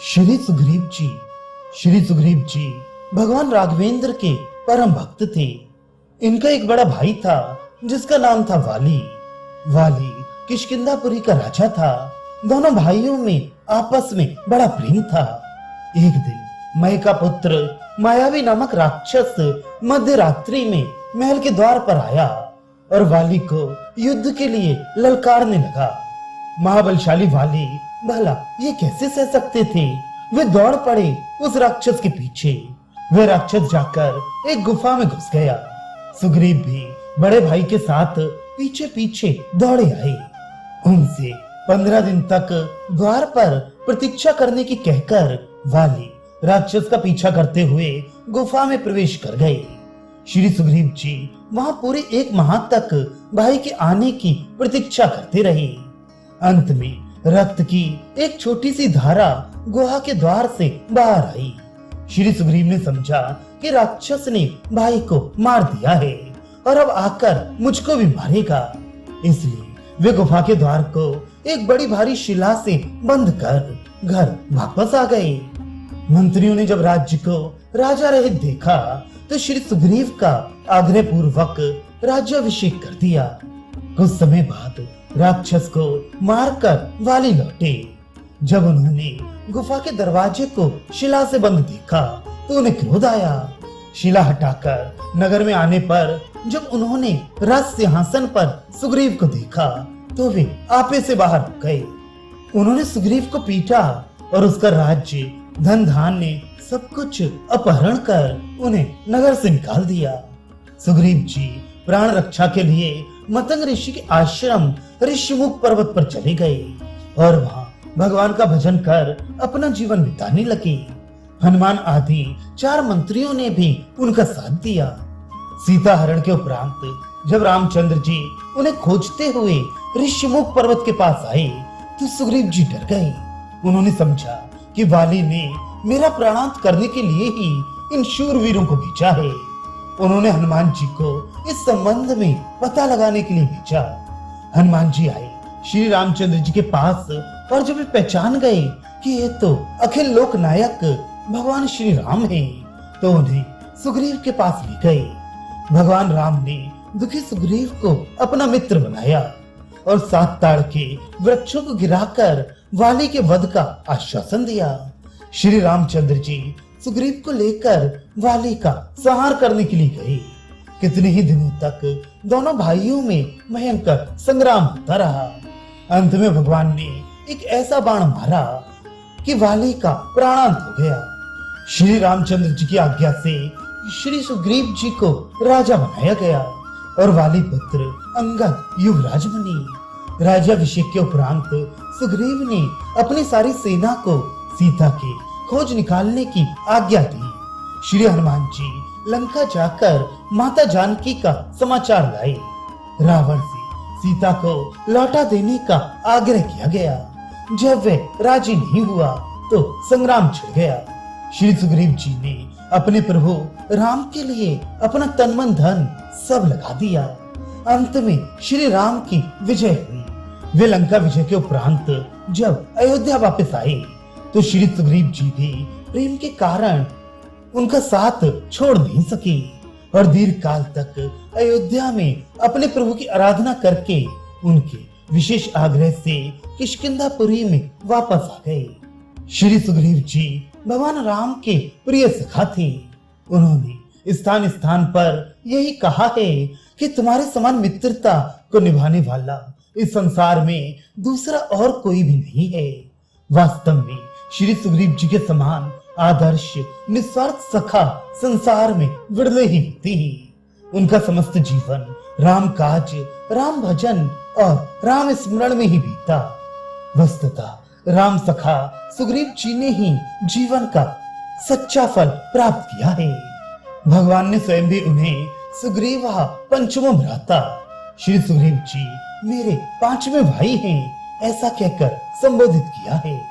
श्री सुग्रीव जी भगवान राघवेंद्र के परम भक्त थे। इनका एक बड़ा भाई था जिसका नाम था वाली। वाली किष्किंधापुरी का राजा था। दोनों भाइयों में आपस में बड़ा प्रेम था। एक दिन मय का पुत्र मायावी नामक राक्षस मध्य रात्रि में महल के द्वार पर आया और वाली को युद्ध के लिए ललकारने लगा। महाबलशाली वाली भला ये कैसे सह सकते थे। वे दौड़ पड़े उस राक्षस के पीछे। वे राक्षस जाकर एक गुफा में घुस गया। सुग्रीव भी बड़े भाई के साथ पीछे पीछे दौड़े आए। उनसे 15 दिन तक द्वार पर प्रतीक्षा करने की कहकर वाली राक्षस का पीछा करते हुए गुफा में प्रवेश कर गए। श्री सुग्रीव जी वहां पूरे 1 माह तक भाई के आने की प्रतीक्षा करते रहे। अंत में रक्त की एक छोटी सी धारा गुहा के द्वार से बाहर आई। श्री सुग्रीव ने समझा कि राक्षस ने भाई को मार दिया है और अब आकर मुझको भी मारेगा। इसलिए वे गुफा के द्वार को एक बड़ी भारी शिला से बंद कर घर वापस आ गए। मंत्रियों ने जब राज्य को राजा रहित देखा तो श्री सुग्रीव का आग्रह पूर्वक राज्याभिषेक कर दिया। कुछ समय बाद राक्षस को मारकर वाली लौटे। जब उन्होंने गुफा के दरवाजे को शिला से बंद देखा तो उन्हें क्रोध आया। शिला हटाकर नगर में आने पर जब उन्होंने राज सिंहासन पर सुग्रीव को देखा तो वे आपे से बाहर हो गए। उन्होंने सुग्रीव को पीटा और उसका राज्य धन धान्य सब कुछ अपहरण कर उन्हें नगर से निकाल दिया। सुग्रीव जी प्राण रक्षा के लिए मतंग ऋषि के आश्रम ऋषिमुख पर्वत पर चले गए और वहां भगवान का भजन कर अपना जीवन बिताने लगे। हनुमान आदि 4 मंत्रियों ने भी उनका साथ दिया। सीता हरण के उपरांत जब रामचंद्र जी उन्हें खोजते हुए ऋषिमुख पर्वत के पास आए तो सुग्रीव जी डर गए। उन्होंने समझा कि वाली ने मेरा प्राणांत करने के लिए ही इन शूरवीरों को भेजा है। उन्होंने हनुमान जी को इस संबंध में पता लगाने के लिए भेजा। हनुमान जी आए श्री रामचंद्र जी के पास और जब वे पहचान गए कि ये तो अखिल लोक नायक भगवान श्री राम हैं, तो उन्हें सुग्रीव के पास ले गए। भगवान राम ने दुखी सुग्रीव को अपना मित्र बनाया और 7 ताड़ के वृक्षों को गिराकर वाली के वध का आश्वासन दिया। श्री रामचंद्र जी सुग्रीव को लेकर वाली का संहार करने के लिए गए। कितने ही दिनों तक दोनों भाइयों में भयंकर संग्राम होता रहा। अंत में भगवान ने एक ऐसा बाण मारा कि वाली का प्राणांत हो गया। श्री रामचंद्र जी की आज्ञा से श्री सुग्रीव जी को राजा बनाया गया और वाली पुत्र अंगद युवराज बने। राज्याभिषेक के उपरांत सुग्रीव ने अपनी सारी सेना को सीता के खोज निकालने की आज्ञा दी। श्री हनुमान जी लंका जाकर माता जानकी का समाचार लाए। रावण से सीता को लौटा देने का आग्रह किया गया। जब वे राजी नहीं हुआ तो संग्राम छिड़ गया। श्री सुग्रीव जी ने अपने प्रभु राम के लिए अपना तन मन धन सब लगा दिया। अंत में श्री राम की विजय हुई। वे लंका विजय के उपरांत जब अयोध्या वापस आए तो श्री सुग्रीव जी भी प्रेम के कारण उनका साथ छोड़ नहीं सके और दीर्घ काल तक अयोध्या में अपने प्रभु की आराधना करके उनके विशेष आग्रह से किष्किंधापुरी में वापस आ गए। श्री सुग्रीव जी भगवान राम के प्रिय सखा थे। उन्होंने स्थान स्थान पर यही कहा है कि तुम्हारे समान मित्रता को निभाने वाला इस संसार में दूसरा और कोई भी नहीं है। वास्तव में श्री सुग्रीव जी के समान आदर्श निस्वार्थ सखा संसार में विरले ही होते हैं। उनका समस्त जीवन राम काज, राम भजन और राम स्मरण में ही बीता। वस्तुतः राम सखा सुग्रीव जी ने ही जीवन का सच्चा फल प्राप्त किया है। भगवान ने स्वयं भी उन्हें सुग्रीव पंचमो भ्राता, श्री सुग्रीव जी मेरे 5वें भाई हैं, ऐसा कहकर संबोधित किया है।